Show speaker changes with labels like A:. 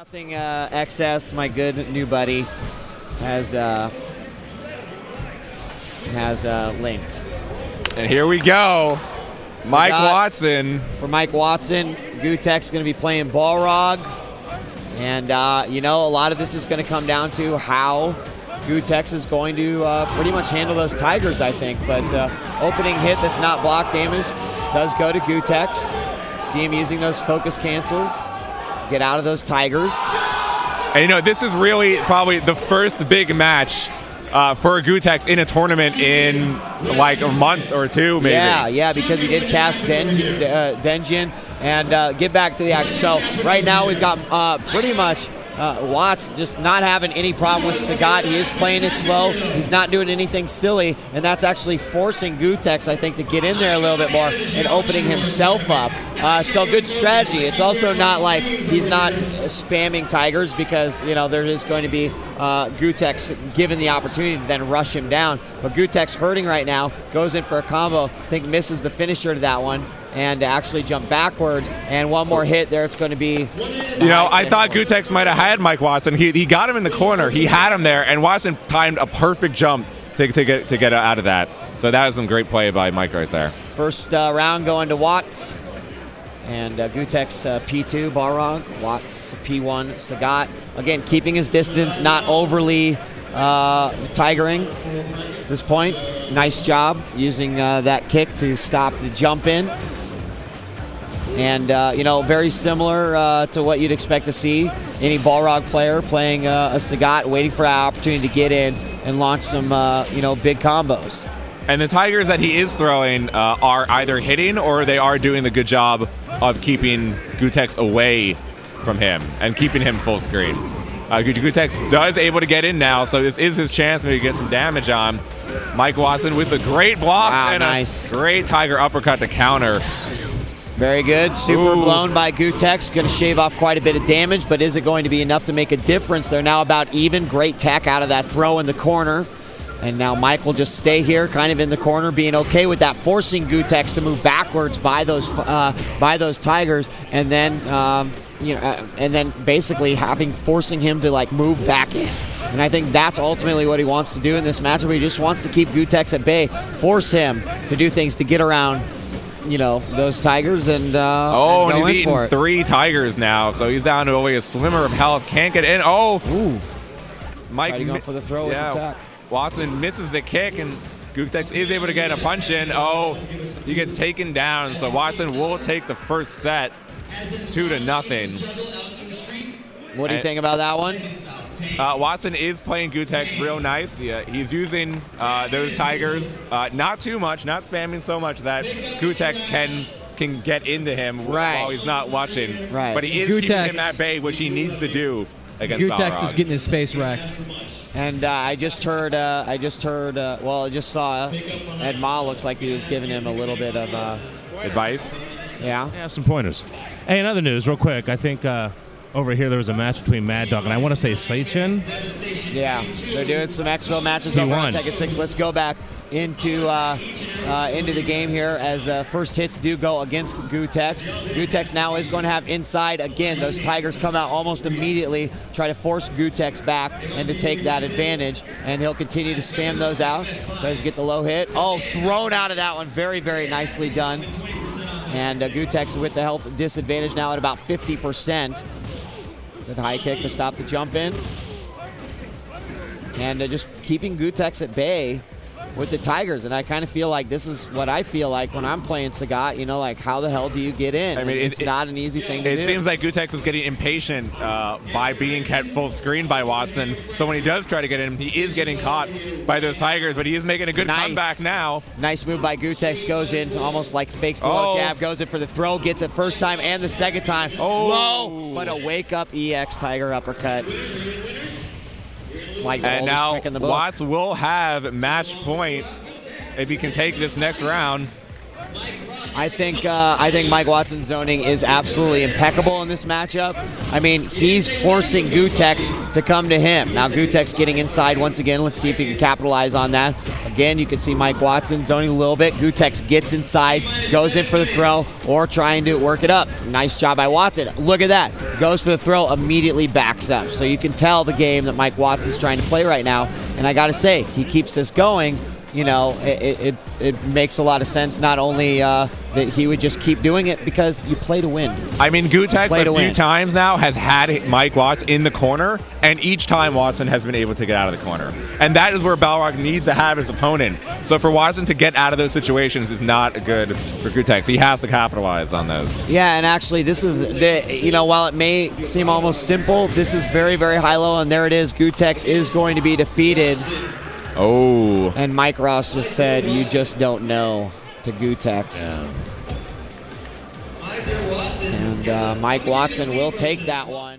A: Nothing XS, my good new buddy, has linked.
B: And here we go. Mike Watson.
A: For Mike Watson, Gootecks going to be playing Balrog. And, a lot of this is going to come down to how Gootecks is going to pretty much handle those Tigers, I think. But opening hit that's not block damage does go to Gootecks. See him using those focus cancels. Get out of those Tigers.
B: And, this is really probably the first big match for Gootecks in a tournament in like a month or two, maybe.
A: Yeah, because he did cast Denjin and get back to the action. So right now we've got pretty much Watts just not having any problem with Sagat. He is playing it slow. He's not doing anything silly, and that's actually forcing Gootecks, I think, to get in there a little bit more and opening himself up. So good strategy. It's also not like he's not spamming Tigers because, there is going to be Gootecks given the opportunity to then rush him down. But Gootecks hurting right now, goes in for a combo, I think misses the finisher to that one, and actually jump backwards, and one more hit there. It's going to be.
B: I thought Gootecks might have had Mike Watson. He got him in the corner. He had him there, and Watson timed a perfect jump to get out of that. So that was some great play by Mike right there.
A: First round going to Watts, and Gootecks P2 Balrog, Watts P1 Sagat. Again, keeping his distance, not overly tigering at this point. Nice job using that kick to stop the jump in. And, very similar to what you'd expect to see. Any Balrog player playing a Sagat, waiting for an opportunity to get in and launch some, big combos.
B: And the Tigers that he is throwing are either hitting or they are doing the good job of keeping Gootecks away from him and keeping him full screen. Gootecks does able to get in now, so this is his chance maybe to get some damage on. Mike Watson with a great block and
A: nice.
B: A great Tiger uppercut to counter.
A: Very good. Super blown by Gootecks. Going to shave off quite a bit of damage, but is it going to be enough to make a difference? They're now about even. Great tech out of that throw in the corner. And now Mike will just stay here, kind of in the corner, being okay with that, forcing Gootecks to move backwards by those Tigers, and then and then basically forcing him to move back in. And I think that's ultimately what he wants to do in this matchup. He just wants to keep Gootecks at bay, force him to do things to get around, those Tigers, and
B: and he's eating
A: for it.
B: 3 Tigers now, so he's down to only a slimmer of health. Can't get in. Mike
A: going for the throw with the attack.
B: Watson misses the kick, and Gootecks is able to get a punch in. He gets taken down, so Watson will take the first set 2-0.
A: What do you think about that one?
B: Watson is playing Gootecks real nice. Yeah, he's using those Tigers, not too much, not spamming so much that Gootecks can get into him while he's not watching.
A: Right.
B: But he is keeping him at bay, which he needs to do against
C: Gootecks
B: Balrog.
C: is getting his face wrecked.
A: And I just saw Ed Ma looks like he was giving him a little bit of
B: advice.
A: Yeah,
D: some pointers. Hey, in other news, real quick, I think over here there was a match between Mad Dog and I want to say Seichin.
A: Yeah, they're doing some Expo matches over on Tekken 6. Let's go back into the game here as first hits do go against Gootecks. Gootecks now is going to have inside again. Those Tigers come out almost immediately, try to force Gootecks back and to take that advantage, and he'll continue to spam those out. Tries to get the low hit. Thrown out of that one. Very, very nicely done. And Gootecks with the health disadvantage now at about 50%. Good high kick to stop the jump in. And just keeping Gootecks at bay with the Tigers, and I kind of feel like this is what I feel like when I'm playing Sagat, how the hell do you get in?
B: I mean,
A: it's not an easy thing to do.
B: It seems like Gootecks is getting impatient by being kept full screen by Watson, so when he does try to get in, he is getting caught by those Tigers, but he is making a good comeback now.
A: Nice move by Gootecks, goes in, almost like fakes the low jab, goes in for the throw, gets it first time and the second time. Low, but a wake-up EX Tiger uppercut.
B: And now Watts will have match point if he can take this next round.
A: I think Mike Watson's zoning is absolutely impeccable in this matchup. I mean, he's forcing Gootecks to come to him. Now Gootecks getting inside once again. Let's see if he can capitalize on that. Again, you can see Mike Watson zoning a little bit. Gootecks gets inside, goes in for the throw, or trying to work it up. Nice job by Watson. Look at that. Goes for the throw, immediately backs up. So you can tell the game that Mike Watson's trying to play right now. And I got to say, he keeps this going. You know, it makes a lot of sense. Not only that he would just keep doing it because you play to win.
B: I mean, Gootecks a few times now has had Mike Watts in the corner, and each time Watson has been able to get out of the corner. And that is where Balrog needs to have his opponent. So for Watson to get out of those situations is not good for Gootecks. He has to capitalize on those.
A: Yeah, and actually this is, while it may seem almost simple, this is very, very high-low, and there it is. Gootecks is going to be defeated.
B: Oh.
A: And Mike Ross just said, "You just don't know," to Gootecks.
B: Yeah.
A: And Mike Watson will take that one.